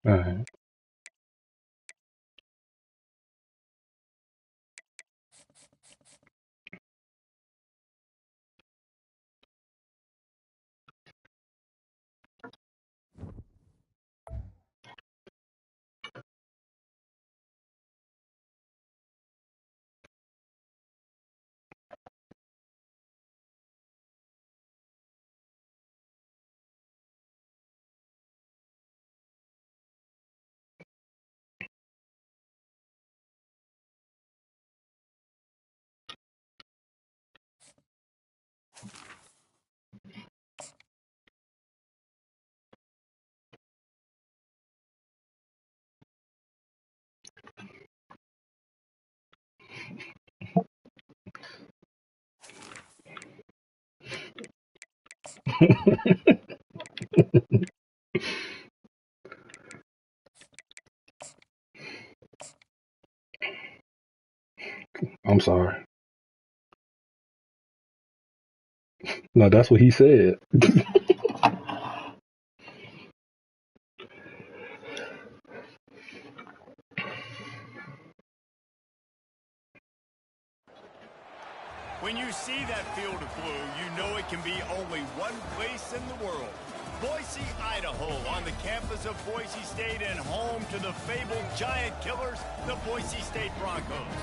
Alright. I'm sorry. No, that's what he said. When you see that field of blue, you know it can be only one place in the world. Boise, Idaho, on the campus of Boise State and home to the fabled giant killers, the Boise State Broncos.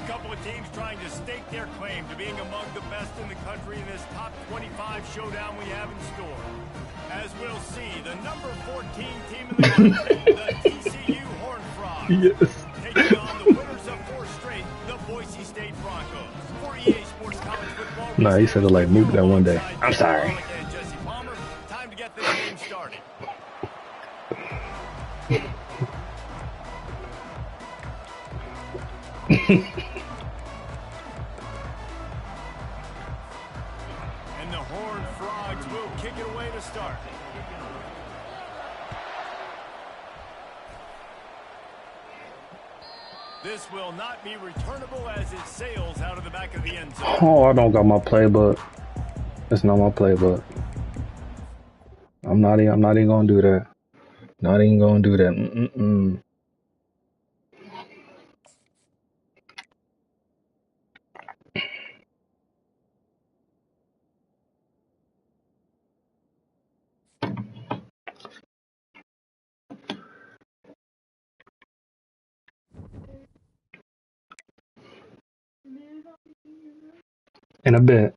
A couple of teams trying to stake their claim to being among the best in the country in this top 25 showdown we have in store. As we'll see, the number 14 team in the country, the TCU Horned Frogs, Yes. taking on the winners of 4 straight, the Boise State Broncos. For EA Sports College Football, Nah, he said it like Mook that one day. I'm sorry. and Jesse Palmer, time to get this game started. And the Horned Frogs will kick it away to start. This will not be returnable as it sails out of the back of the end zone. Oh, I don't got my playbook. It's not my playbook. I'm not even gonna do that. Not even gonna do that. Mm-mm-mm. In a bit.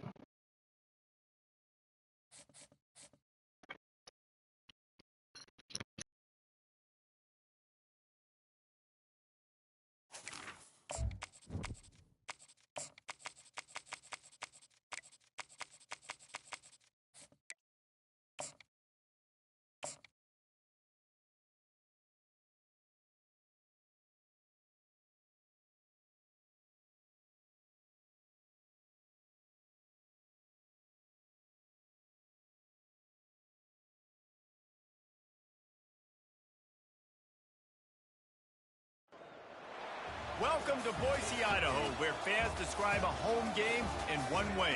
Welcome to Boise, Idaho, where fans describe a home game in one way.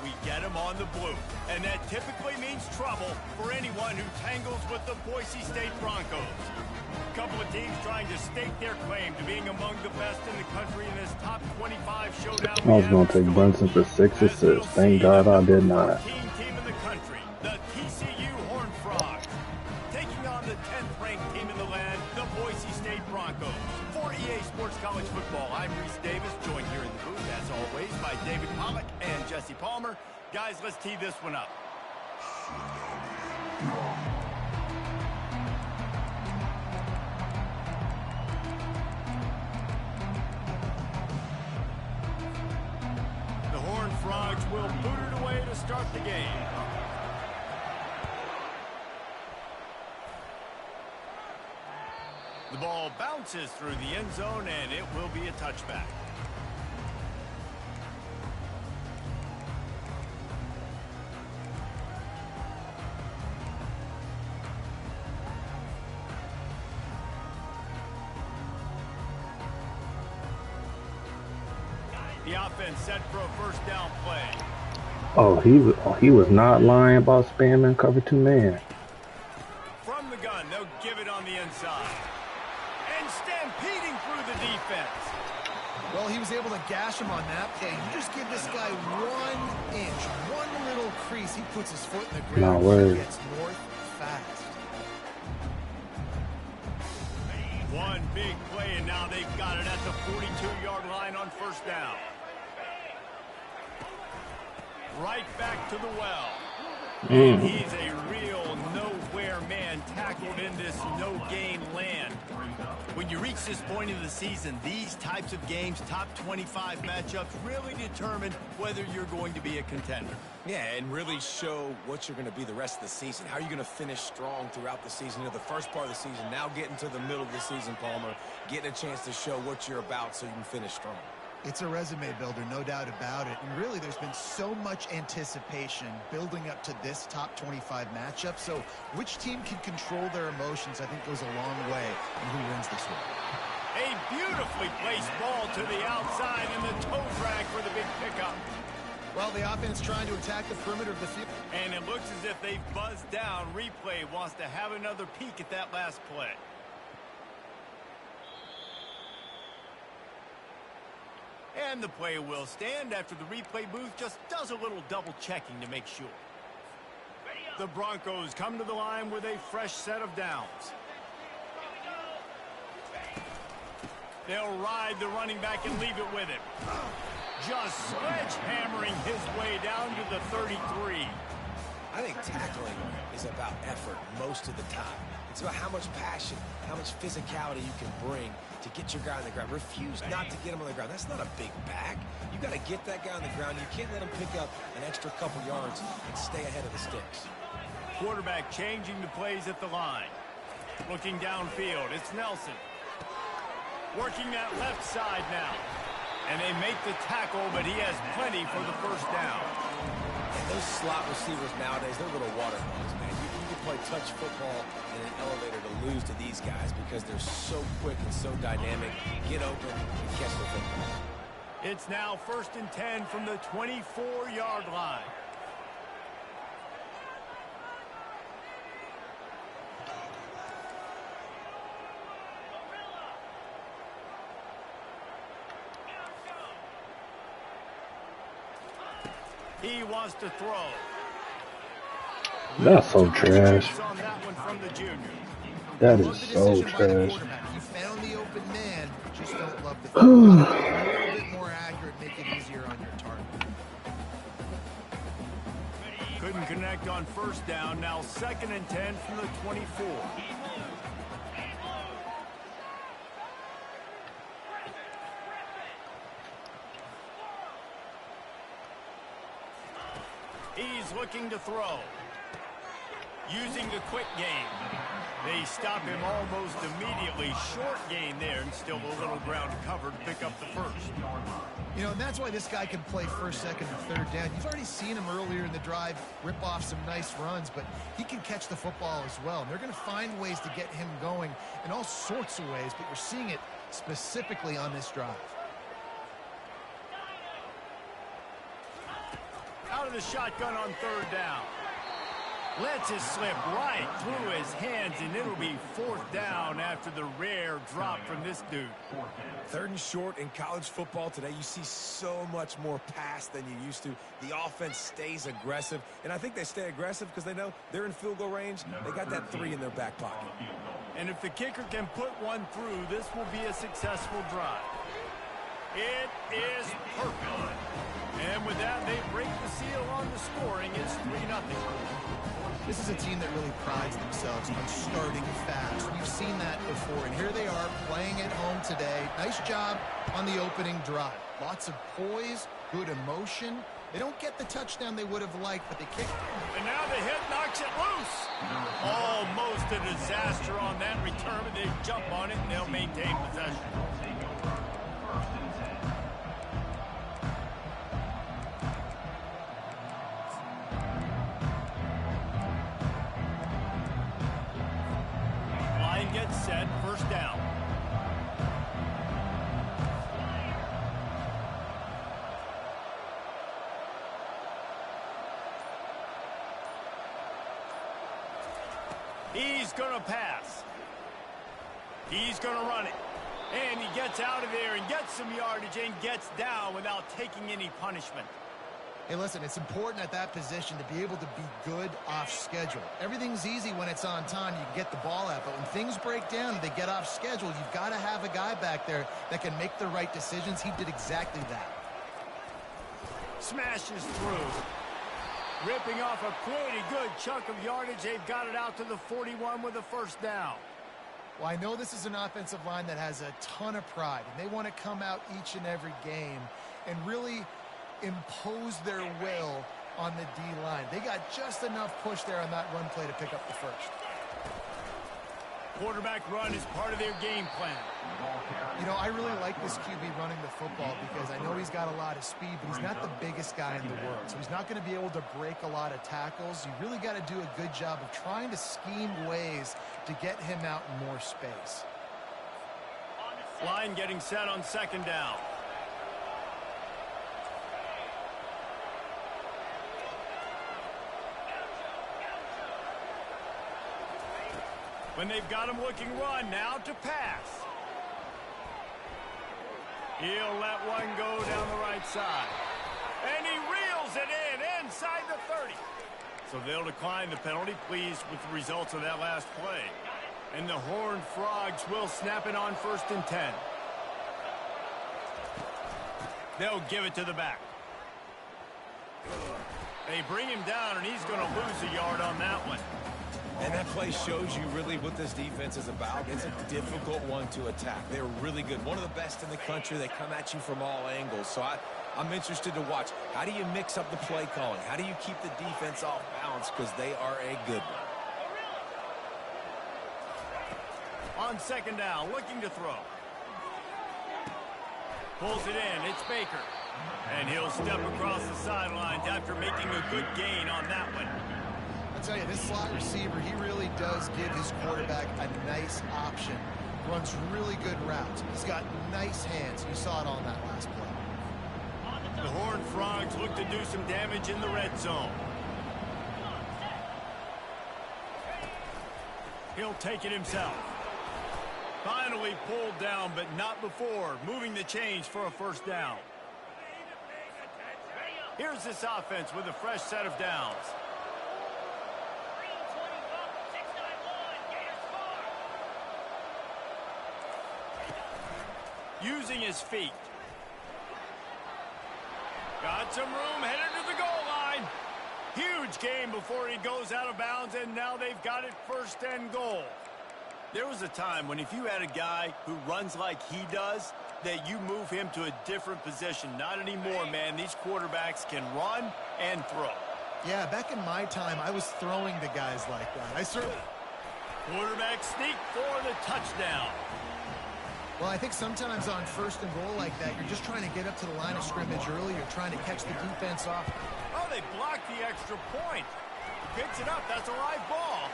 We get them on the blue, and that typically means trouble for anyone who tangles with the Boise State Broncos. A couple of teams trying to stake their claim to being among the best in the country in this top 25 showdown. I was gonna take Brunson for 6 assists. Thank God I did not. Team in the country, the TCU Horned Frogs, taking on the 10th ranked team in the land, the Boise State Broncos. For EA Sports College Football, I'm Reese Davis, joined here in the booth, as always, by David Pollack and Jesse Palmer. Guys, let's tee this one up. The Horned Frogs will boot it away to start the game. The ball bounces through the end zone, and it will be a touchback. The offense set for a first down play. Oh, he was not lying about spamming cover 2 man. From the gun, they'll give it on the end stampeding through the defense. Well, he was able to gash him on that play. You just give this guy 1 inch, one little crease. He puts his foot in the ground and gets north fast. One big play, and now they've got it at the 42-yard line on first down. Right back to the well. And he's a real nowhere man tackled in this no-gain land. When you reach this point in the season, these types of games, top 25 matchups, really determine whether you're going to be a contender. Yeah, and really show what you're going to be the rest of the season. How are you going to finish strong throughout the season? You know, the first part of the season, now getting to the middle of the season, Palmer, getting a chance to show what you're about so you can finish strong. It's a resume builder, no doubt about it. And really, there's been so much anticipation building up to this top 25 matchup. So which team can control their emotions, I think, goes a long way in who wins this one. A beautifully placed ball to the outside and the toe drag for the big pickup. Well, the offense trying to attack the perimeter of the field. And it looks as if they've buzzed down. Replay wants to have another peek at that last play. And the play will stand after the replay booth just does a little double checking to make sure. The Broncos come to the line with a fresh set of downs. They'll ride the running back and leave it with him. Just sledgehammering his way down to the 33. I think tackling is about effort most of the time. It's about how much passion, how much physicality you can bring to get your guy on the ground. Refuse not to get him on the ground. That's not a big back. You got to get that guy on the ground. You can't let him pick up an extra couple yards and stay ahead of the sticks. Quarterback changing the plays at the line. Looking downfield, it's Nelson. Working that left side now. And they make the tackle, but he has plenty for the first down. And those slot receivers nowadays, they're little water bugs, man. You can play touch football in an elevator to lose to these guys because they're so quick and so dynamic. Get open and catch the football. It's now 1st and 10 from the 24-yard line. He wants to throw. That's so trash. On that one from the junior. That is so trash. You found the open man, just don't love the throw. A little bit more accurate, make it easier on your target. Couldn't connect on first down. Now 2nd and 10 from the 24. He's looking to throw. Using the quick game. They stop him almost immediately. Short gain there, and still a little ground covered to pick up the first. You know, and that's why this guy can play 1st, 2nd, and 3rd down. You've already seen him earlier in the drive rip off some nice runs, but he can catch the football as well. And they're going to find ways to get him going in all sorts of ways, but you're seeing it specifically on this drive. Out of the shotgun on 3rd down. Lets it slip right through his hands, and it'll be 4th down after the rare drop from this dude. 3rd and short in college football today. You see so much more pass than you used to. The offense stays aggressive, and I think they stay aggressive because they know they're in field goal range. They got that 3 in their back pocket. And if the kicker can put one through, this will be a successful drive. It is perfect. And with that, they break the seal on the scoring. It's 3-0. This is a team that really prides themselves on starting fast. We've seen that before, and here they are playing at home today. Nice job on the opening drive. Lots of poise, good emotion. They don't get the touchdown they would have liked, but they kick. And now the hit knocks it loose. Almost a disaster on that return, but they jump on it, and they'll maintain possession. Gets set, 1st down. He's going to pass. He's going to run it. And he gets out of there and gets some yardage and gets down without taking any punishment. Hey, listen, it's important at that position to be able to be good off schedule. Everything's easy when it's on time. You can get the ball out. But when things break down and they get off schedule, you've got to have a guy back there that can make the right decisions. He did exactly that. Smashes through. Ripping off a pretty good chunk of yardage. They've got it out to the 41 with a first down. Well, I know this is an offensive line that has a ton of pride, and they want to come out each and every game and really impose their will on the D-line. They got just enough push there on that run play to pick up the first. Quarterback run is part of their game plan. You know, I really like this QB running the football because I know he's got a lot of speed, but he's not the biggest guy in the world. So he's not going to be able to break a lot of tackles. You really got to do a good job of trying to scheme ways to get him out in more space. Line getting set on second down. When they've got him looking run, now to pass. He'll let one go down the right side. And he reels it in inside the 30. So they'll decline the penalty, pleased with the results of that last play. And the Horned Frogs will snap it on 1st and 10. They'll give it to the back. They bring him down, and he's going to lose a yard on that one. And that play shows you really what this defense is about. It's a difficult one to attack. They're really good. One of the best in the country. They come at you from all angles. So I'm interested to watch. How do you mix up the play calling? How do you keep the defense off balance? Because they are a good one. On second down, looking to throw. Pulls it in. It's Baker. And he'll step across the sidelines after making a good gain on that one. I tell you, this slot receiver, he really does give his quarterback a nice option. Runs really good routes. He's got nice hands. You saw it on that last play. The Horned Frogs look to do some damage in the red zone. He'll take it himself. Finally pulled down, but not before. Moving the chains for a first down. Here's this offense with a fresh set of downs. Using his feet. Got some room, headed to the goal line. Huge game before he goes out of bounds, and now they've got it 1st and goal. There was a time when if you had a guy who runs like he does, that you move him to a different position. Not anymore, man. These quarterbacks can run and throw. Yeah, back in my time, I was throwing to guys like that. Quarterback sneak for the touchdown. Well, I think sometimes on 1st and goal like that, you're just trying to get up to the line of scrimmage early. You're trying to catch the defense off. Oh, they blocked the extra point. He picks it up. That's a live ball.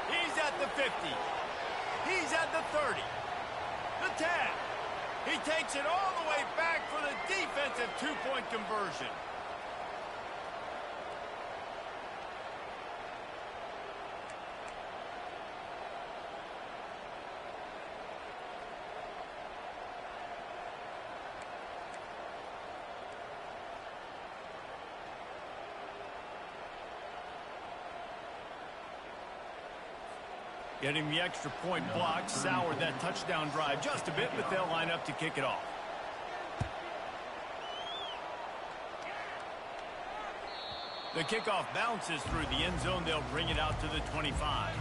He's at the 50. He's at the 30. The 10. He takes it all the way back for the defensive 2-point conversion. Getting the extra point block soured that touchdown drive just a bit, but they'll line up to kick it off. The kickoff bounces through the end zone. They'll bring it out to the 25.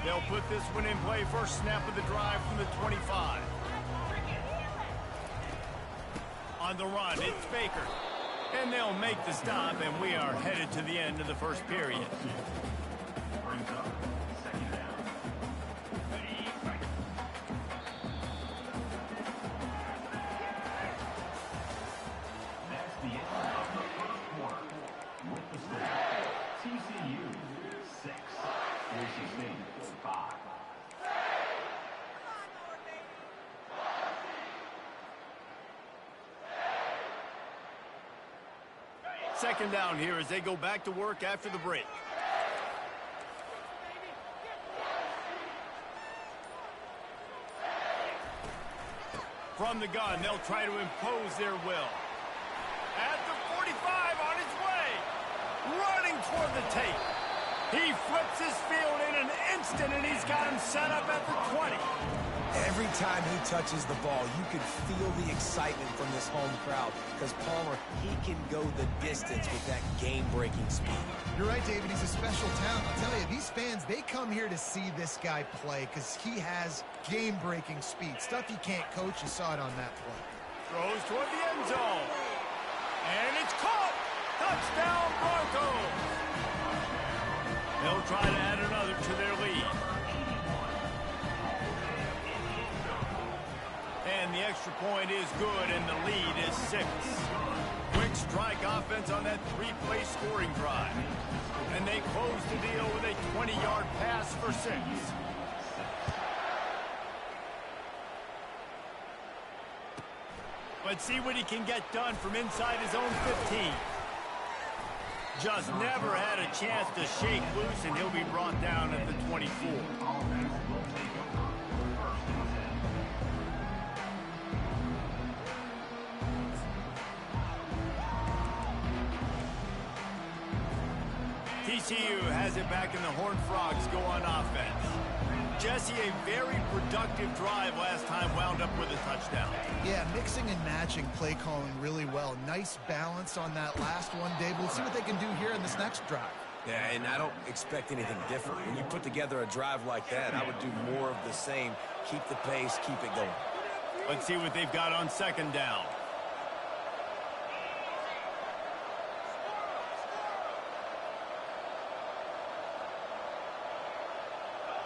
They'll put this one in play. First snap of the drive from the 25. On the run, it's Baker. And they'll make the stop, and we are headed to the end of the first period. Second down here as they go back to work after the break. From the gun, they'll try to impose their will. At the 45, on his way. Running toward the tape. He flips his field in an instant, and he's got him set up at the 20. Every time he touches the ball, you can feel the excitement from this home crowd because Palmer, he can go the distance with that game-breaking speed. You're right, David. He's a special talent. I'll tell you, these fans, they come here to see this guy play because he has game-breaking speed. Stuff you can't coach. You saw it on that play. Throws toward the end zone. And it's caught. Touchdown, Broncos. They'll try to add another to their lead. And the extra point is good, and the lead is 6. Quick strike offense on that 3-play scoring drive. And they close the deal with a 20-yard pass for 6. Let's see what he can get done from inside his own 15. Just never had a chance to shake loose, and he'll be brought down at the 24. TCU has it back, and the Horned Frogs go on offense. Jesse, a very productive drive last time, wound up with a touchdown. Yeah, mixing and matching play calling really well. Nice balance on that last one, Dave. Let's see what they can do here in this next drive. Yeah, and I don't expect anything different. When you put together a drive like that, I would do more of the same. Keep the pace, keep it going. Let's see what they've got on second down.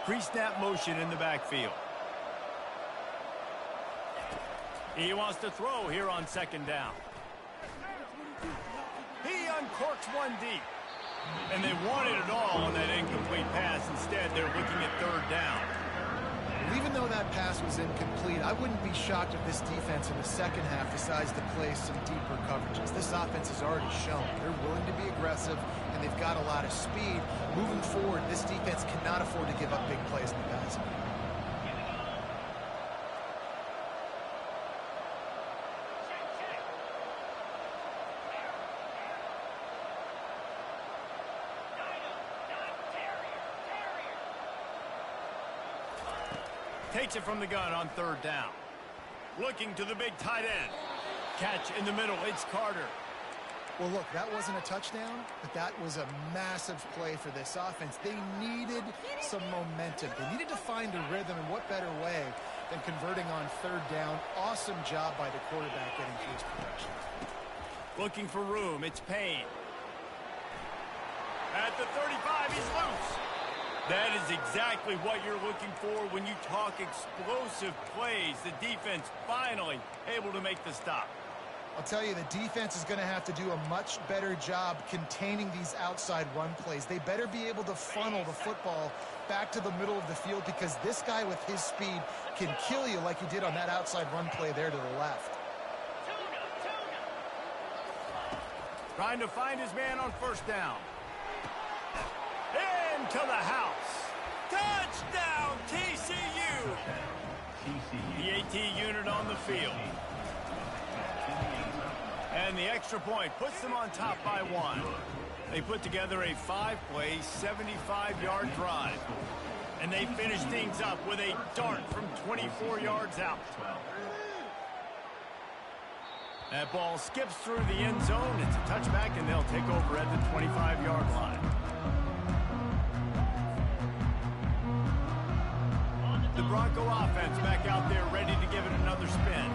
Pre-snap motion in the backfield. He wants to throw here on second down. He uncorks one deep. And they wanted it all on that incomplete pass. Instead, they're looking at third down. Well, even though that pass was incomplete, I wouldn't be shocked if this defense in the second half decides to play some deeper coverages. This offense has already shown they're willing to be aggressive, and they've got a lot of speed. Moving forward, this defense cannot afford to give up big plays in the passing. Takes it from the gun on third down. Looking to the big tight end. Catch in the middle, it's Carter. Well, look, that wasn't a touchdown, but that was a massive play for this offense. They needed some momentum. They needed to find a rhythm, and what better way than converting on third down. Awesome job by the quarterback getting through his progression. Looking for room, it's Payne. At the 35, he's loose. That is exactly what you're looking for when you talk explosive plays. The defense finally able to make the stop. I'll tell you, the defense is going to have to do a much better job containing these outside run plays. They better be able to funnel the football back to the middle of the field because this guy with his speed can kill you like he did on that outside run play there to the left. Trying to find his man on first down. Into the house. Touchdown, TCU. The AT unit on the field. And the extra point puts them on top by 1. They put together a 5-play, 75-yard drive. And they finish things up with a dart from 24 yards out. That ball skips through the end zone. It's a touchback, and they'll take over at the 25-yard line. The Bronco offense back out there ready to give it another spin.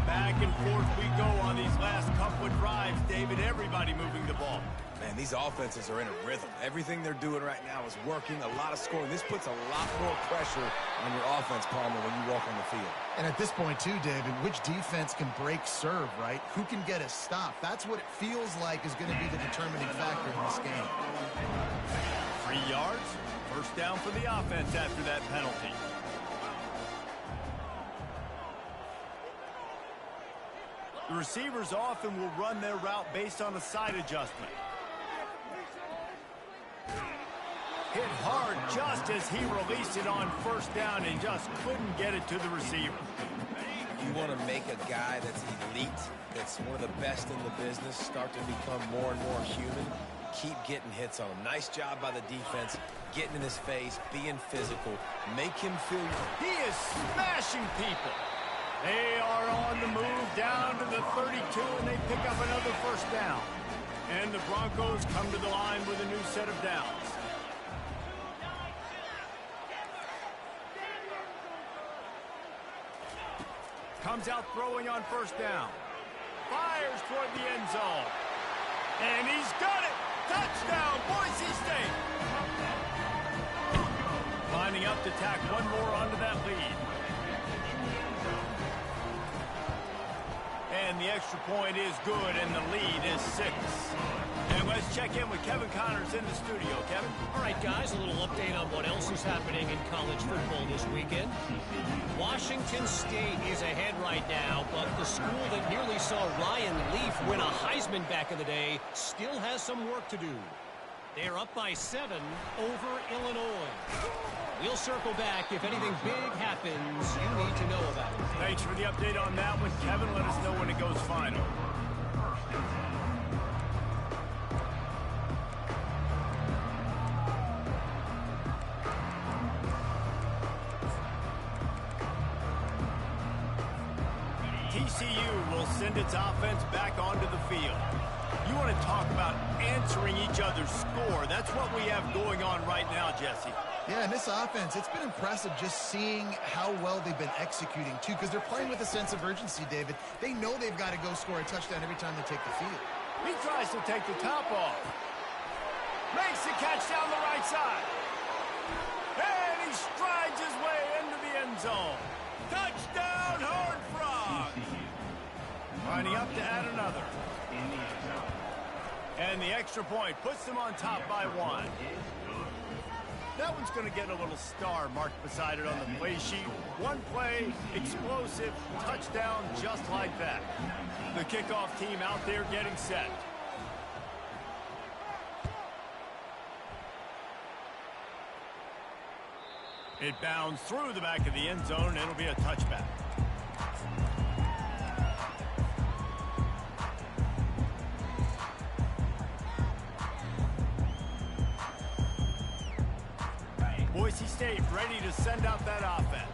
Back and forth we go on these last couple of drives, David. Everybody moving the ball. Man, these offenses are in a rhythm. Everything they're doing right now is working, a lot of scoring. This puts a lot more pressure on your offense, Palmer, when you walk on the field. And at this point, too, David, which defense can break serve, right? Who can get a stop? That's what it feels like is going to be the determining factor in this game. 3 yards, first down for the offense after that penalty. The receivers often will run their route based on a side adjustment. Hit hard just as he released it on first down and just couldn't get it to the receiver. You want to make a guy that's elite, that's one of the best in the business, start to become more and more human. Keep getting hits on him. Nice job by the defense, getting in his face, being physical, make him feel. He is smashing people. They are on the move down to the 32, and they pick up another first down. And the Broncos come to the line with a new set of downs. Comes out throwing on first down. Fires toward the end zone. And he's got it! Touchdown, Boise State! Lining up to tack one more onto that lead. And the extra point is good, and the lead is 6. And let's check in with Kevin Connors in the studio. Kevin? All right, guys, a little update on what else is happening in college football this weekend. Washington State is ahead right now, but the school that nearly saw Ryan Leaf win a Heisman back in the day still has some work to do. They're up by 7 over Illinois. We'll circle back if anything big happens you need to know about it. Thanks for the update on that one, Kevin. Let us know when it goes final. TCU will send its offense back onto the field. You want to talk about answering each other's score. That's what we have going on right now, Jesse. Yeah, and this offense, it's been impressive just seeing how well they've been executing, too, because they're playing with a sense of urgency, David. They know they've got to go score a touchdown every time they take the field. He tries to take the top off. Makes the catch down the right side. And he strides his way into the end zone. Touchdown, Horned Frogs! Lining up to add another. And the extra point puts them on top by 1. That one's going to get a little star marked beside it on the play sheet. One play, explosive, touchdown, just like that. The kickoff team out there getting set. It bounds through the back of the end zone, and it'll be a touchback. Boise State ready to send out that offense.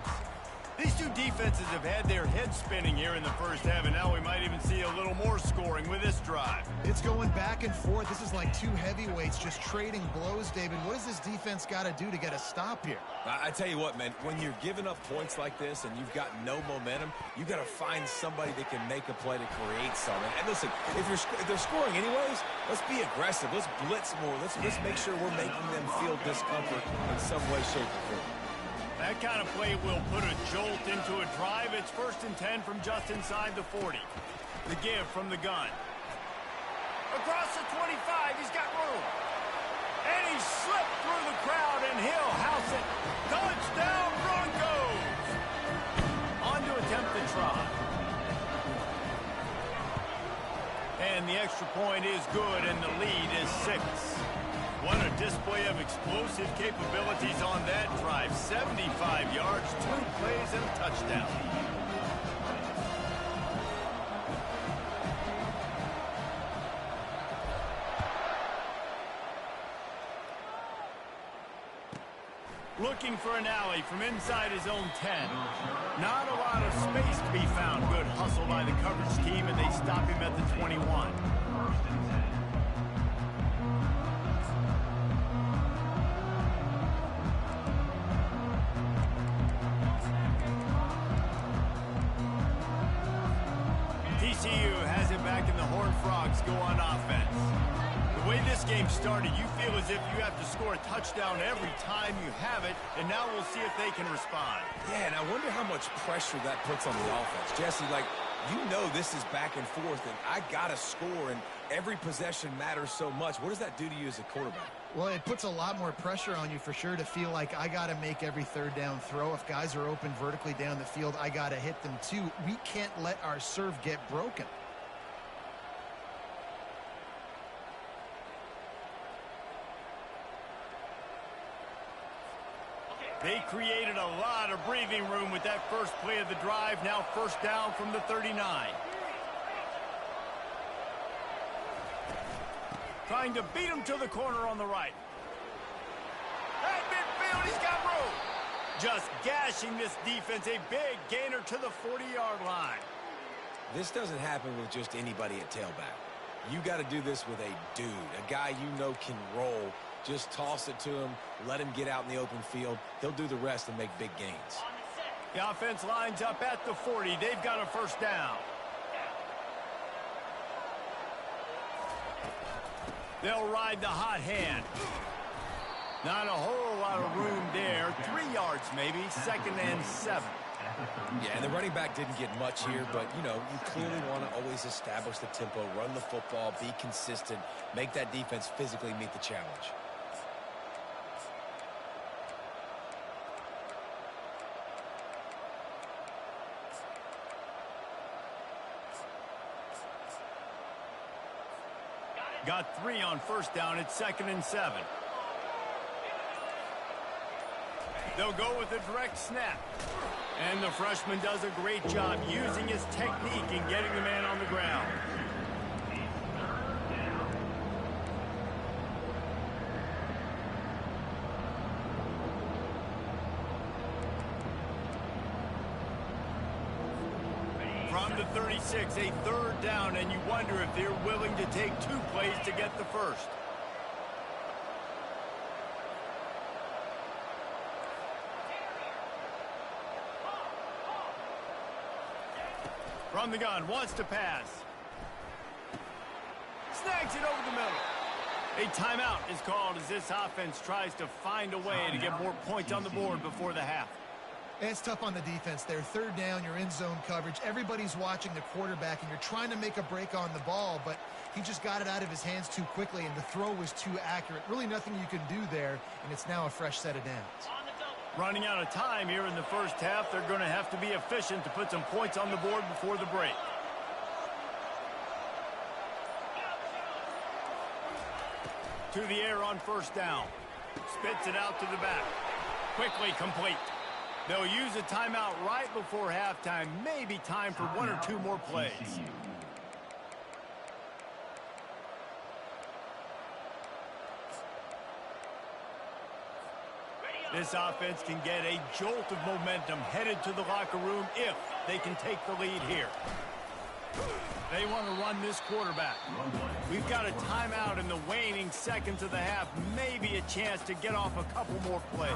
These two defenses have had their heads spinning here in the first half, and now we might even see a little more scoring with this drive. It's going back and forth. This is like two heavyweights just trading blows, David. What does this defense got to do to get a stop here? I tell you what, man, when you're giving up points like this and you've got no momentum, you got to find somebody that can make a play to create something. And listen, if they're scoring anyways, let's be aggressive. Let's blitz more. Let's make sure we're making them feel discomfort in some way, shape, or form. That kind of play will put a jolt into a drive. It's 1st and 10 from just inside the 40. The give from the gun. Across the 25, he's got room. And he slipped through the crowd, and he'll house it. Touchdown, Broncos! On to attempt the try. And the extra point is good, and the lead is 6. What a display of explosive capabilities on that drive. 75 yards, 2 plays, and a touchdown. Looking for an alley from inside his own 10. Not a lot of space to be found. Good hustle by the coverage team, and they stop him at the 21. TCU has it back, and the Horned Frogs go on offense. The way this game started, you feel as if you have to score a touchdown every time you have it, and now we'll see if they can respond. Yeah, and I wonder how much pressure that puts on the offense. Jesse, like, you know this is back and forth, and I got to score, and every possession matters so much. What does that do to you as a quarterback? Well, it puts a lot more pressure on you for sure to feel like I got to make every third down throw. If guys are open vertically down the field, I got to hit them too. We can't let our serve get broken. They created a lot of breathing room with that first play of the drive. Now first down from the 39. Trying to beat him to the corner on the right. At midfield, he's got room. Just gashing this defense, a big gainer to the 40-yard line. This doesn't happen with just anybody at tailback. You got to do this with a dude, a guy you know can roll. Just toss it to him, let him get out in the open field. He'll do the rest and make big gains. The offense lines up at the 40. They've got a first down. They'll ride the hot hand. Not a whole lot of room there. 3 yards maybe, 2nd and 7. Yeah, and the running back didn't get much here, but, you know, you clearly want to always establish the tempo, run the football, be consistent, make that defense physically meet the challenge. Got 3 on first down. It's 2nd and 7. They'll go with a direct snap. And the freshman does a great job using his technique and getting the man on the ground. From the 36, a third down, and you wonder if they're willing to take 2 plays to get the first. From the gun, wants to pass. Snags it over the middle. A timeout is called as this offense tries to find a way to get more points on the board before the half. It's tough on the defense there. Third down, you're in zone coverage. Everybody's watching the quarterback, and you're trying to make a break on the ball, but he just got it out of his hands too quickly, and the throw was too accurate. Really nothing you can do there, and it's now a fresh set of downs. Running out of time here in the first half. They're going to have to be efficient to put some points on the board before the break. To the air on first down. Spits it out to the back. Quickly complete. They'll use a timeout right before halftime. Maybe time for 1 or 2 more plays. This offense can get a jolt of momentum headed to the locker room if they can take the lead here. They want to run this quarterback. We've got a timeout in the waning seconds of the half. Maybe a chance to get off a couple more plays.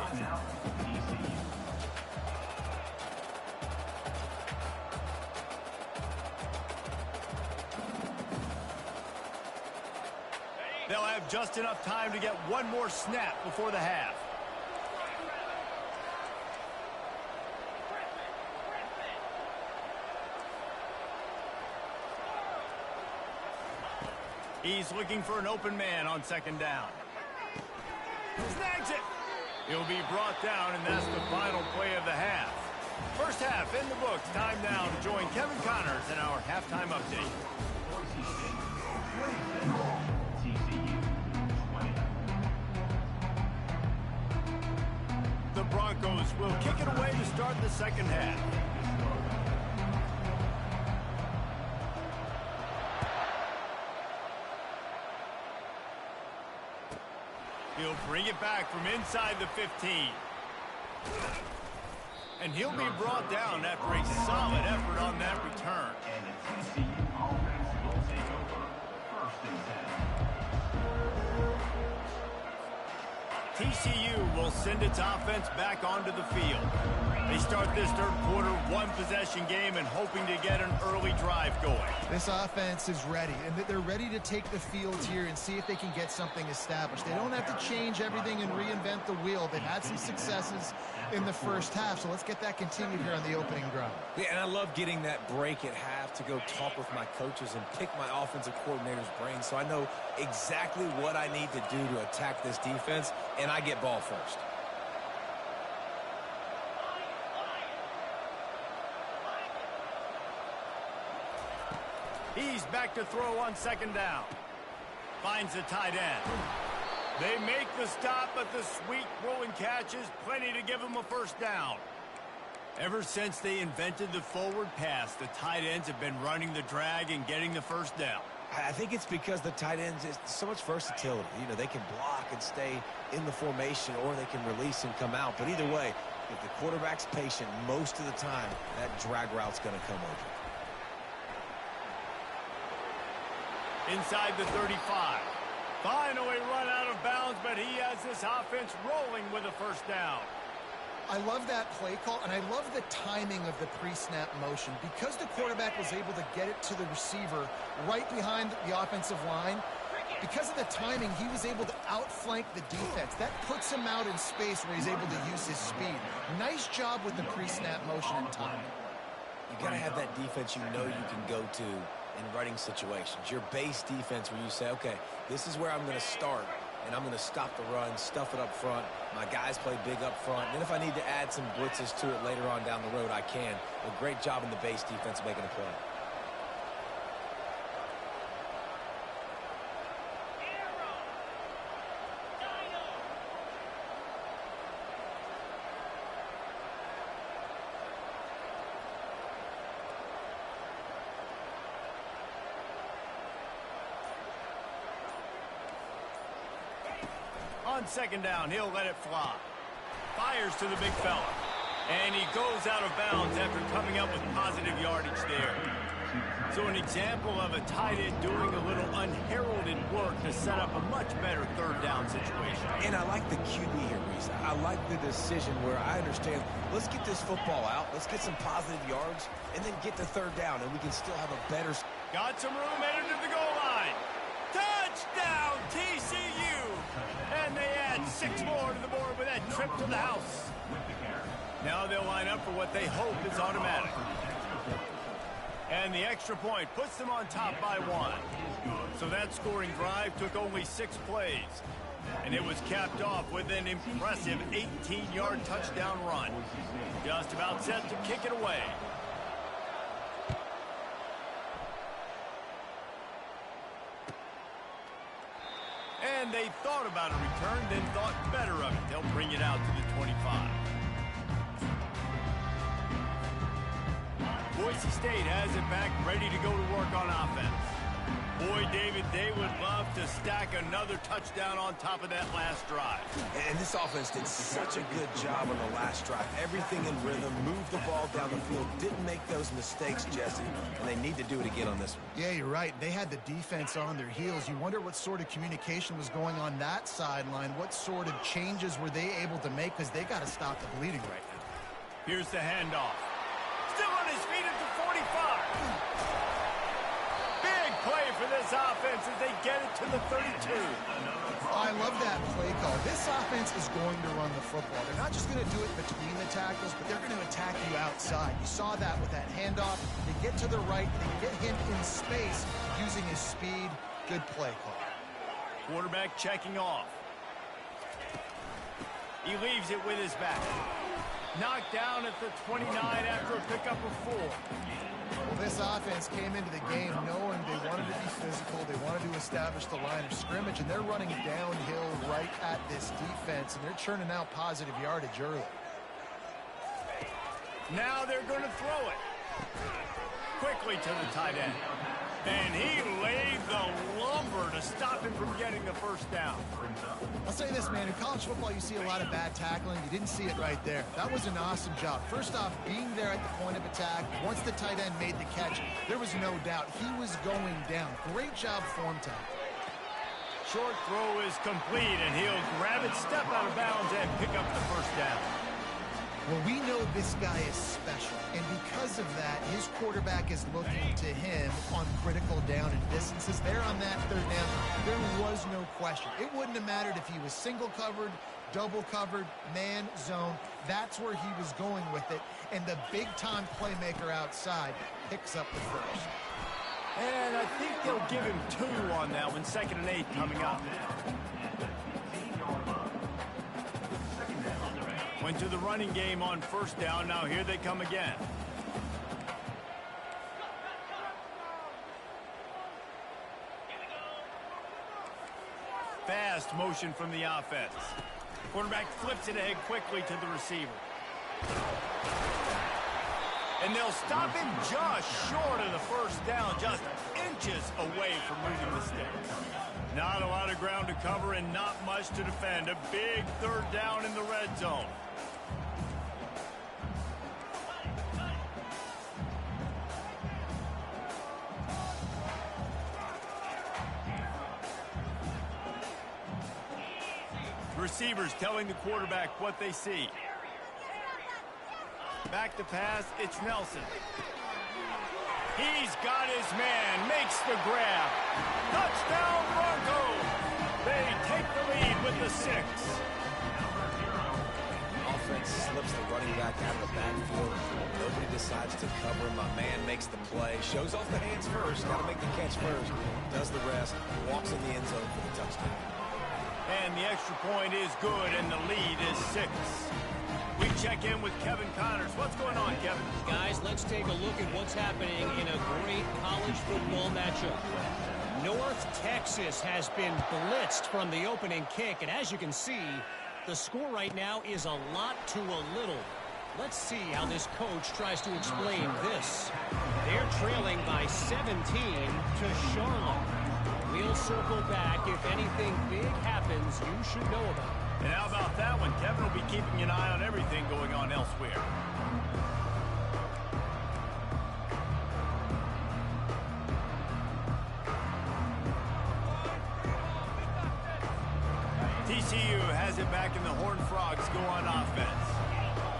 They'll have just enough time to get 1 more snap before the half. He's looking for an open man on 2nd down. Snags it. He'll be brought down, and that's the final play of the half. First half in the books. Time now to join Kevin Connors in our halftime update. The Broncos will kick it away to start the second half. He'll bring it back from inside the 15. And he'll be brought down after a solid effort on that return. TCU will send its offense back onto the field. They start this third quarter one-possession game and hoping to get an early drive going. This offense is ready, and they're ready to take the field here and see if they can get something established. They don't have to change everything and reinvent the wheel. They've had some successes in the first half, so let's get that continued here on the opening drive. Yeah, and I love getting that break at half to go talk with my coaches and pick my offensive coordinator's brain so I know exactly what I need to do to attack this defense, and I get ball first. He's back to throw on second down. Finds the tight end. They make the stop, but the sweet rolling catch is plenty to give him a first down. Ever since they invented the forward pass, the tight ends have been running the drag and getting the first down. I think it's because the tight ends is so much versatility. You know, they can block and stay in the formation, or they can release and come out. But either way, if the quarterback's patient most of the time, that drag route's going to come over. Inside the 35. Finally run out of bounds, but he has this offense rolling with a first down. I love that play call, and I love the timing of the pre-snap motion. Because the quarterback was able to get it to the receiver right behind the offensive line, because of the timing, he was able to outflank the defense. That puts him out in space where he's able to use his speed. Nice job with the pre-snap motion and timing. You got to have that defense you know you can go to in running situations. Your base defense where you say, okay, this is where I'm going to start, and I'm going to stop the run, stuff it up front. My guys play big up front. And then if I need to add some blitzes to it later on down the road, I can. A great job in the base defense making a play. On second down, he'll let it fly. Fires to the big fella. And he goes out of bounds after coming up with positive yardage there. So an example of a tight end doing a little unheralded work to set up a much better third down situation. And I like the QB here, Reese. I like the decision where I understand, let's get this football out, let's get some positive yards, and then get the third down, and we can still have a better... Got some room headed to the goal line. Touchdown, TCU! And they add 6 more to the board with that trip to the house. Now they'll line up for what they hope is automatic. And the extra point puts them on top by 1. So that scoring drive took only 6 plays. And it was capped off with an impressive 18-yard touchdown run. Just about set to kick it away. And they thought about a return, then thought better of it. They'll bring it out to the 25. Boise State has it back, ready to go to work on offense. Boy, David, they would love to stack another touchdown on top of that last drive. And this offense did such a good job on the last drive. Everything in rhythm, moved the ball down the field, didn't make those mistakes, Jesse, and they need to do it again on this one. Yeah, you're right. They had the defense on their heels. You wonder what sort of communication was going on that sideline. What sort of changes were they able to make, because they got to stop the bleeding right now. Here's the handoff. Still on his feet at the 45. Big play for this offense as they get it to the 32. I love that play call. This offense is going to run the football. They're not just going to do it between the tackles, but they're going to attack you outside. You saw that with that handoff. They get to the right. They get him in space using his speed. Good play call. Quarterback checking off. He leaves it with his back. Knocked down at the 29 after a pickup of 4. Well, this offense came into the game knowing they wanted to be physical. They wanted to establish the line of scrimmage, and they're running downhill right at this defense, and they're churning out positive yardage early. Now they're going to throw it. Quickly to the tight end. And he laid the lumber to stop him from getting the first down. I'll say this, man. In college football, you see a lot of bad tackling. You didn't see it right there. That was an awesome job. First off, being there at the point of attack. Once the tight end made the catch, there was no doubt he was going down. Great job form time. Short throw is complete, and he'll grab it, step out of bounds, and pick up the first down. Well, we know this guy is special, and because of that, his quarterback is looking to him on critical down and distances. There on that third down, there was no question. It wouldn't have mattered if he was single covered, double covered, man, zone. That's where he was going with it, and the big-time playmaker outside picks up the first. And I think they'll give him 2 on that one, 2nd and 8 coming up. Went to the running game on 1st down. Now here they come again. Fast motion from the offense. Quarterback flips it ahead quickly to the receiver. And they'll stop him just short of the 1st down, just inches away from moving the sticks. Not a lot of ground to cover and not much to defend. A big 3rd down in the red zone. Receivers telling the quarterback what they see. Back to pass, it's Nelson. He's got his man, makes the grab. Touchdown Broncos! They take the lead with the 6. Offense slips the running back out of the backfield. Nobody decides to cover him. My man makes the play. Shows off the hands first. Got to make the catch first. Does the rest. Walks in the end zone for the touchdown. And the extra point is good, and the lead is 6. We check in with Kevin Connors. What's going on, Kevin? Guys, let's take a look at what's happening in a great college football matchup. North Texas has been blitzed from the opening kick, and as you can see, the score right now is a lot to a little. Let's see how this coach tries to explain this. They're trailing by 17 to Charlotte. We'll circle back. If anything big happens, you should know about it. And how about that one? Kevin will be keeping an eye on everything going on elsewhere. TCU has it back, and the Horned Frogs go on offense.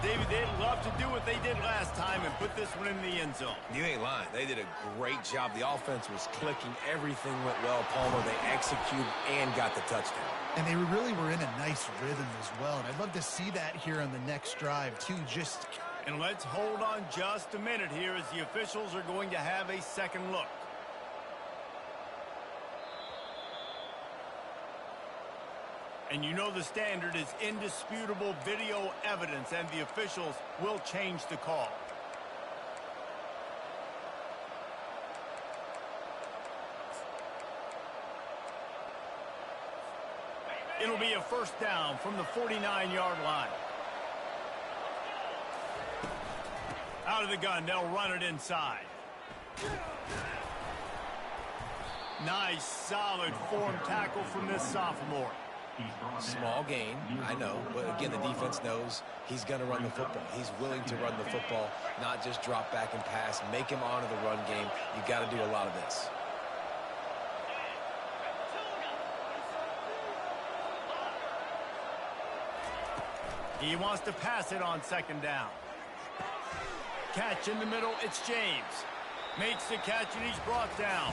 David, they'd love to do what they did last time and put this one in the end zone. You ain't lying. They did a great job. The offense was clicking. Everything went well. Palmer, they executed and got the touchdown. And they really were in a nice rhythm as well. And I'd love to see that here on the next drive, too. And let's hold on just a minute here as the officials are going to have a second look. And you know the standard is indisputable video evidence, and the officials will change the call. It'll be a 1st down from the 49-yard line. Out of the gun, they'll run it inside. Nice, solid form tackle from this sophomore. Small gain, I know, but again, the defense knows he's going to run the football. He's willing to run the football, not just drop back and pass, make him honor the run game. You got to do a lot of this. He wants to pass it on 2nd down. Catch in the middle, it's James. Makes the catch, and he's brought down.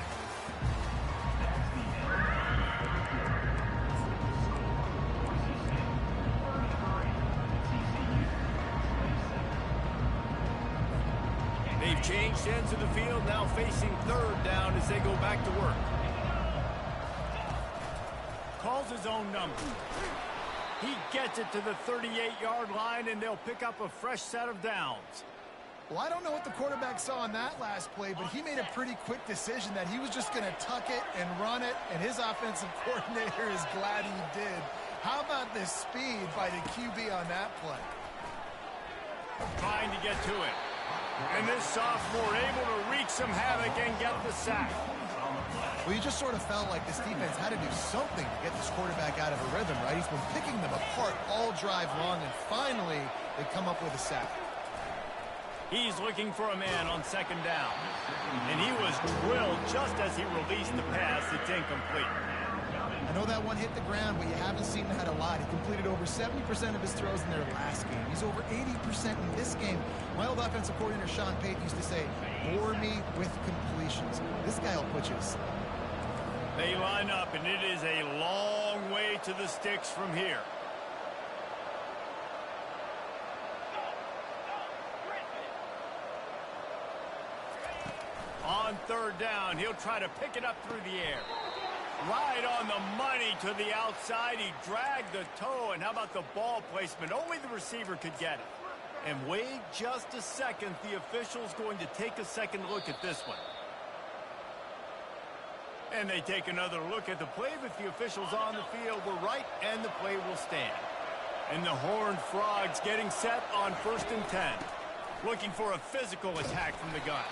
They've changed ends of the field, now facing 3rd down as they go back to work. Calls his own number. He gets it to the 38-yard line, and they'll pick up a fresh set of downs. Well, I don't know what the quarterback saw on that last play, but he made a pretty quick decision that he was just going to tuck it and run it, and his offensive coordinator is glad he did. How about the speed by the QB on that play? Trying to get to it. And this sophomore able to wreak some havoc and get the sack. Well, you just sort of felt like this defense had to do something to get this quarterback out of a rhythm, right? He's been picking them apart all drive long, and finally they come up with a sack. He's looking for a man on second down. And he was drilled just as he released the pass. It's incomplete. I know that one hit the ground, but you haven't seen that a lot. He completed over 70% of his throws in their last game. He's over 80% in this game. My old offensive coordinator, Sean Payton, used to say, bore me with completions. This guy will put you to sleep. They line up, and it is a long way to the sticks from here. On third down, he'll try to pick it up through the air. Right on the money to the outside. He dragged the toe, and how about the ball placement? Only the receiver could get it. And wait just a second. The official's going to take a second look at this one. And they take another look at the play, but the officials on the field were right, and the play will stand. And the Horned Frogs getting set on 1st and 10. Looking for a physical attack from the gun.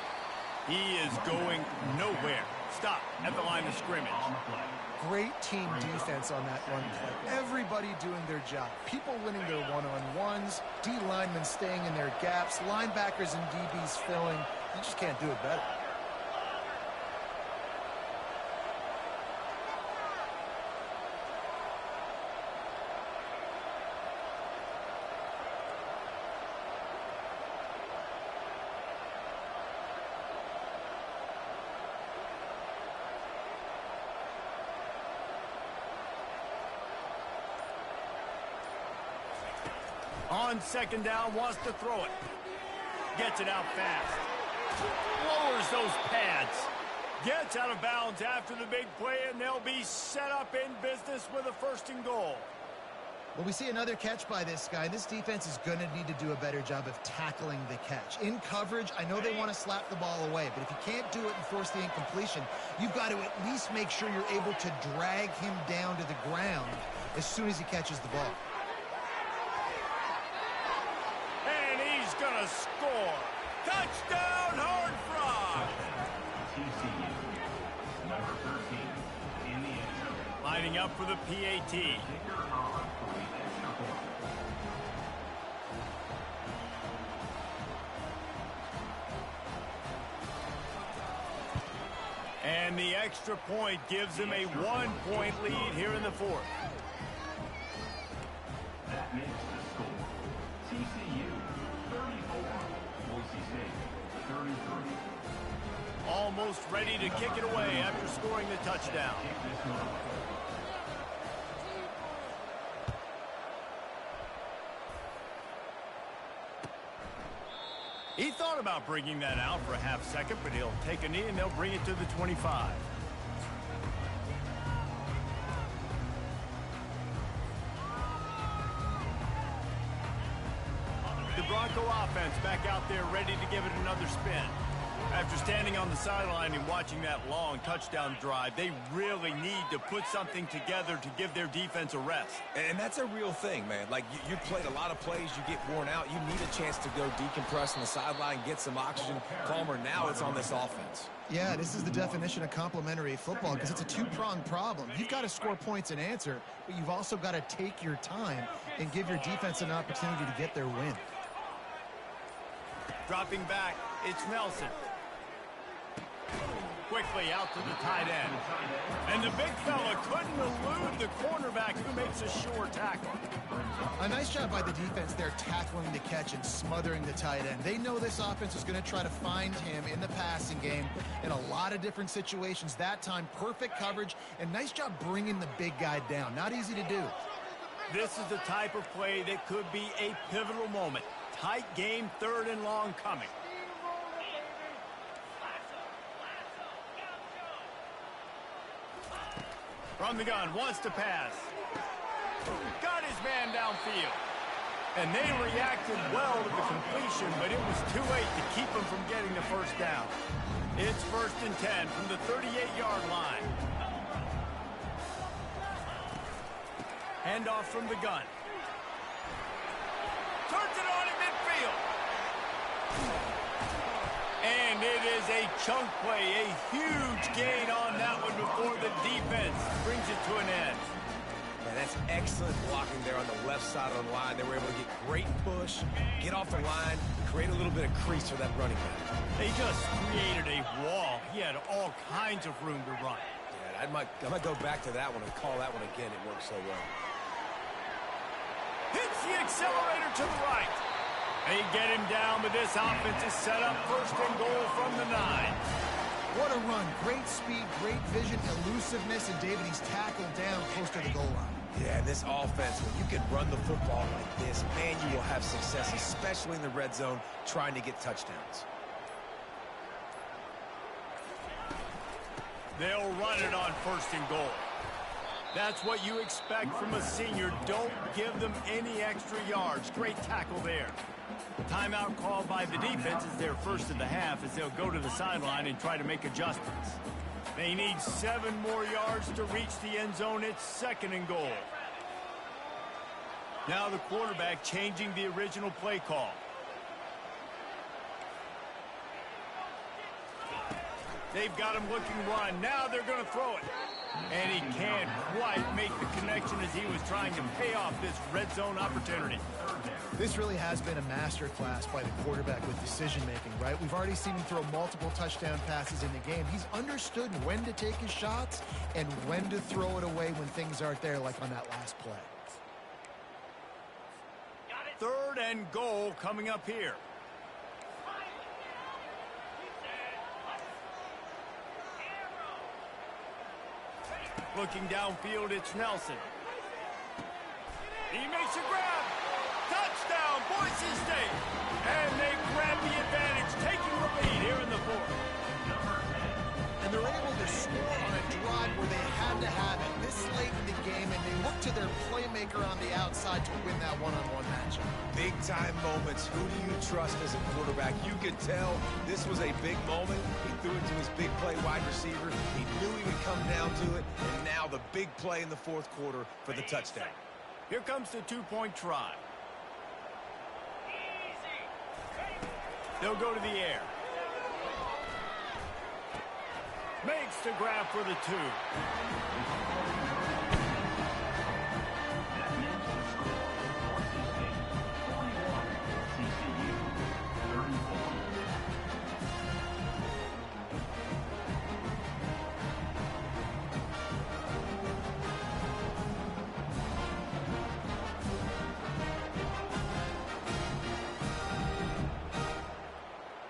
He is going nowhere. Stop at the line of scrimmage. Great team defense on that run play. Everybody doing their job. People winning their one-on-ones, D linemen staying in their gaps, linebackers and DBs filling. You just can't do it better. On second down, wants to throw it. Gets it out fast. Lowers those pads. Gets out of bounds after the big play, and they'll be set up in business with a 1st and goal. Well, we see another catch by this guy. This defense is going to need to do a better job of tackling the catch. In coverage, I know they want to slap the ball away, but if you can't do it and force the incompletion, you've got to at least make sure you're able to drag him down to the ground as soon as he catches the ball. Gonna score. Touchdown, Horned Frogs. Lining up for the PAT. And the extra point gives him a 1-point lead here in the 4th. That makes the score. TCU 34, Boise State 33. Almost ready to kick it away after scoring the touchdown. He thought about bringing that out for a half second, but he'll take a knee and they'll bring it to the 25. The Bronco offense back out there ready to give it another spin. After standing on the sideline and watching that long touchdown drive, they really need to put something together to give their defense a rest. And that's a real thing, man. Like, you played a lot of plays, you get worn out. You need a chance to go decompress on the sideline, get some oxygen. Palmer, now it's on this offense. Yeah, this is the definition of complementary football because it's a two-pronged problem. You've got to score points and answer, but you've also got to take your time and give your defense an opportunity to get their win. Dropping back, it's Nelson. Quickly out to the tight end. And the big fella couldn't elude the cornerback who makes a sure tackle. A nice job by the defense there tackling the catch and smothering the tight end. They know this offense is going to try to find him in the passing game in a lot of different situations. That time, perfect coverage, and nice job bringing the big guy down. Not easy to do. This is the type of play that could be a pivotal moment. Tight game, 3rd and long coming. From the gun, wants to pass. Got his man downfield. And they reacted well to the completion, but it was too late to keep him from getting the 1st down. It's 1st and 10 from the 38-yard line. Handoff from the gun. Turns it on in midfield. And it is a chunk play, a huge gain on that one before the defense brings it to an end. And that's excellent blocking there on the left side of the line. They were able to get great push, get off the line, create a little bit of crease for that running back. They just created a wall. He had all kinds of room to run. Yeah, I might go back to that one and call that one again. It worked so well. Hits the accelerator to the right. They get him down, but this offense is set up first and goal from the 9. What a run. Great speed, great vision, elusiveness, and David, he's tackled down close to the goal line. Yeah, this offense, when you can run the football like this, man, you will have success, especially in the red zone, trying to get touchdowns. They'll run it on first and goal. That's what you expect from a senior. Don't give them any extra yards. Great tackle there. Timeout called by the defense is their first of the half as they'll go to the sideline and try to make adjustments. They need 7 more yards to reach the end zone. It's second and goal. Now the quarterback changing the original play call. They've got him looking run. Now they're going to throw it. And he can't quite make the connection as he was trying to pay off this red zone opportunity. This really has been a masterclass by the quarterback with decision-making, right? We've already seen him throw multiple touchdown passes in the game. He's understood when to take his shots and when to throw it away when things aren't there, like on that last play. Third and goal coming up here. Looking downfield, it's Nelson. He makes a grab. Touchdown, Boise State. And they grab the advantage, taking the lead here in the 4th. And they're able to score on a drive where they had to have it this late in the game, and they look to their playmaker on the outside to win that one-on-one matchup. Big-time moments. Who do you trust as a quarterback? You could tell this was a big moment. He threw it to his big play wide receiver. He knew he would come down to it, and now the big play in the 4th quarter for the touchdown. Here comes the 2-point try. They'll go to the air. Makes the grab for the 2.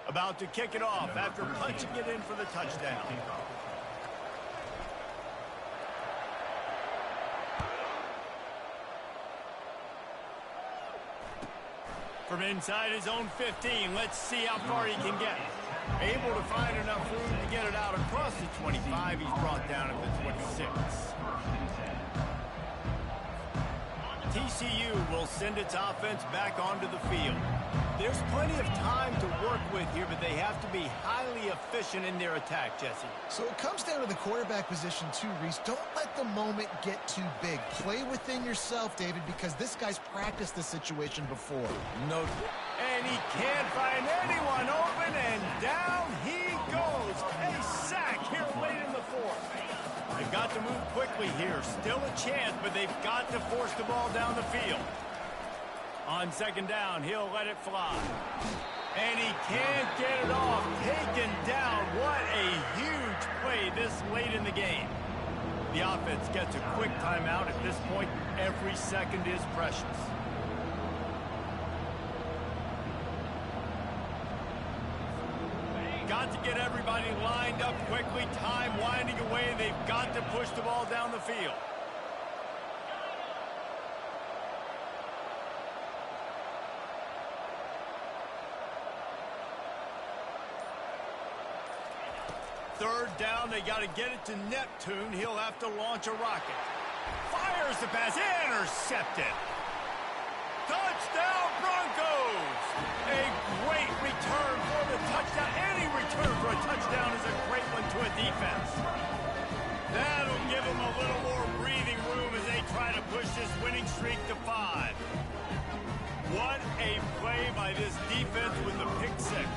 About to kick it off after punching it in for the touchdown. From inside his own 15, let's see how far he can get. Able to find enough room to get it out across the 25. He's brought down at the 26. TCU will send its offense back onto the field. There's plenty of time to work with here, but they have to be highly efficient in their attack, Jesse. So it comes down to the quarterback position too, Reese. Don't let the moment get too big. Play within yourself, David, because this guy's practiced this situation before. No. And he can't find anyone open, and down he goes. A sack here late in the 4th. They've got to move quickly here. Still a chance, but they've got to force the ball down the field. On second down, he'll let it fly. And he can't get it off. Taken down. What a huge play this late in the game. The offense gets a quick timeout. At this point, every second is precious. Got to get everybody lined up quickly. Time winding away. They've got to push the ball down the field. Third down, they got to get it to Neptune. He'll have to launch a rocket. Fires the pass, intercepted. Touchdown, Broncos! A great return for the touchdown. Any return for a touchdown is a great one to a defense. That'll give them a little more breathing room as they try to push this winning streak to 5. What a play by this defense with the pick six.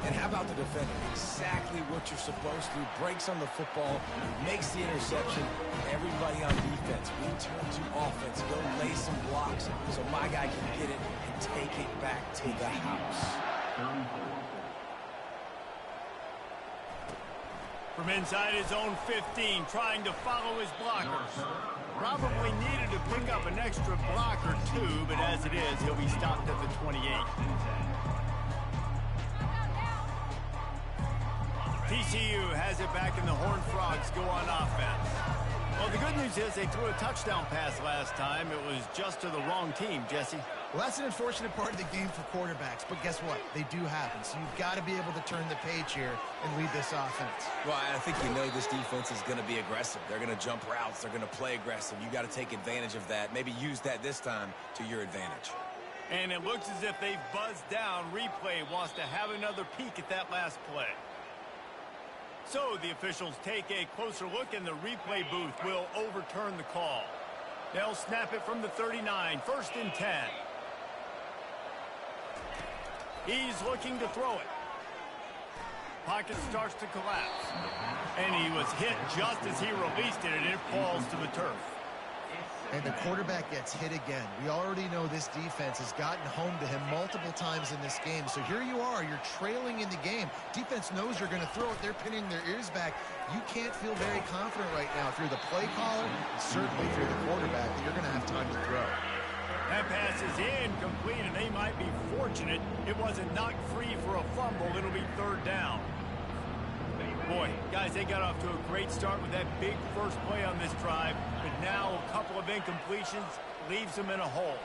And how about the defender? Exactly what you're supposed to do. Breaks on the football, makes the interception. Everybody on defense, we turn to offense. Go lay some blocks so my guy can get it and take it back to the house. From inside his own 15, trying to follow his blockers. Probably needed to pick up an extra block or two, but as it is, he'll be stopped at the 28. TCU has it back, and the Horned Frogs go on offense. Well, the good news is they threw a touchdown pass last time. It was just to the wrong team, Jesse. Well, that's an unfortunate part of the game for quarterbacks, but guess what? They do happen, so you've got to be able to turn the page here and lead this offense. Well, I think you know this defense is going to be aggressive. They're going to jump routes. They're going to play aggressive. You got to take advantage of that. Maybe use that this time to your advantage. And it looks as if they've buzzed down. Replay wants to have another peek at that last play. So the officials take a closer look, and the replay booth will overturn the call. They'll snap it from the 39, 1st and 10. He's looking to throw it. Pocket starts to collapse. And he was hit just as he released it, and it falls to the turf. And the quarterback gets hit again. We already know this defense has gotten home to him multiple times in this game. So here you are, you're trailing in the game. Defense knows you're going to throw it. They're pinning their ears back. You can't feel very confident right now if you're the play caller, and certainly if you're the quarterback, that you're going to have time to throw. That pass is incomplete, and they might be fortunate it wasn't knocked free for a fumble. It'll be 3rd down. Boy, guys, they got off to a great start with that big first play on this drive, but now a couple of incompletions leaves them in a hole.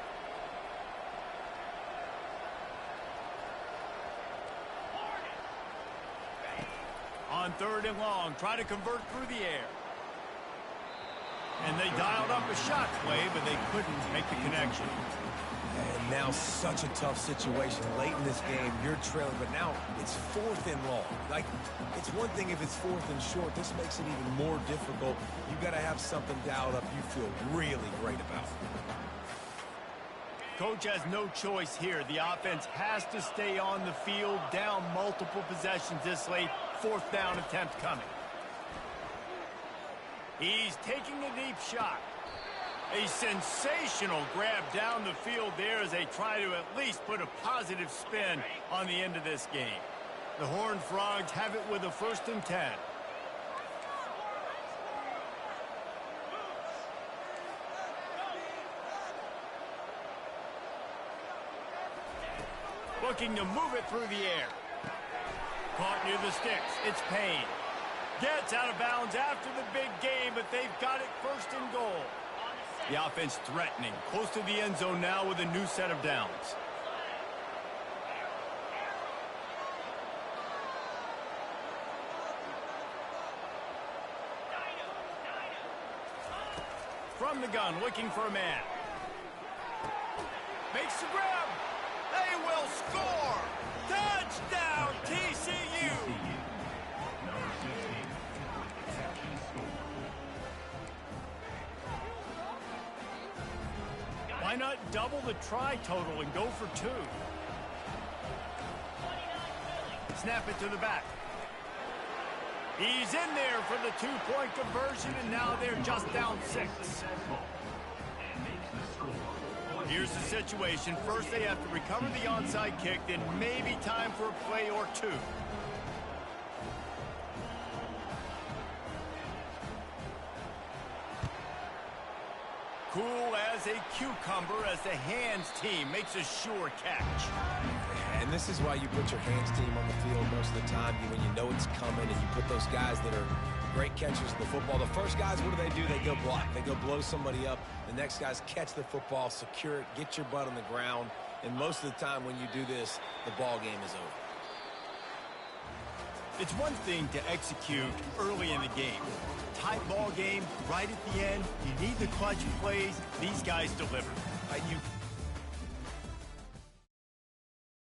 On 3rd and long, try to convert through the air. And they dialed up a shot play, but they couldn't make the connection. And now such a tough situation. Late in this game, you're trailing, but now it's 4th and long. Like, it's one thing if it's 4th and short. This makes it even more difficult. You got to have something dialed up you feel really great about. Coach has no choice here. The offense has to stay on the field, down multiple possessions this late. 4th down attempt coming. He's taking a deep shot. A sensational grab down the field there as they try to at least put a positive spin on the end of this game. The Horned Frogs have it with a 1st and 10. Looking to move it through the air. Caught near the sticks. It's Payne. Gets out of bounds after the big game, but they've got it 1st and goal. The offense threatening, close to the end zone now with a new set of downs. From the gun, looking for a man. Makes the grab. They will score. Touchdown, TCU. Why not double the try total and go for 2? Snap it to the back. He's in there for the 2-point conversion, and now they're just down 6. Here's the situation. First, they have to recover the onside kick, then maybe time for a play or 2. Cool as a cucumber as the hands team makes a sure catch. And this is why you put your hands team on the field most of the time when you know it's coming, and you put those guys that are great catchers of the football. The first guys, what do? They go block. They go blow somebody up. The next guys catch the football, secure it, get your butt on the ground. And most of the time when you do this, the ball game is over. It's one thing to execute early in the game. Tight ball game, right at the end. You need the clutch plays. These guys deliver. You